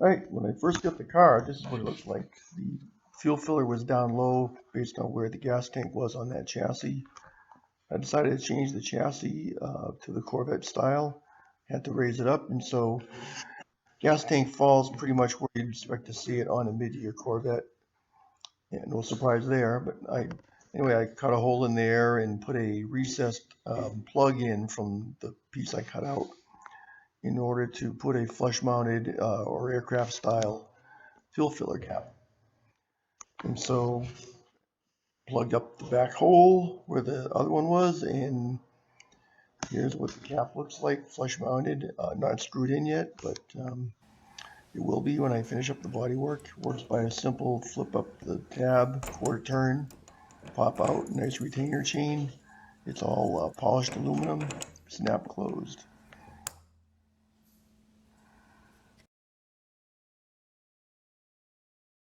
Alright, when I first got the car, this is what it looked like. The fuel filler was down low based on where the gas tank was on that chassis. I decided to change the chassis to the Corvette style. Had to raise it up, and so gas tank falls pretty much where you'd expect to see it on a mid-year Corvette. Yeah, no surprise there, but anyway, I cut a hole in there and put a recessed plug in from the piece I cut out in order to put a flush-mounted or aircraft style fuel filler cap. And so plugged up the back hole where the other one was, and here's what the cap looks like, flush mounted, not screwed in yet, but it will be when I finish up the body work. Works by a simple flip up the tab, quarter turn, pop out, nice retainer chain. It's all polished aluminum, snap closed.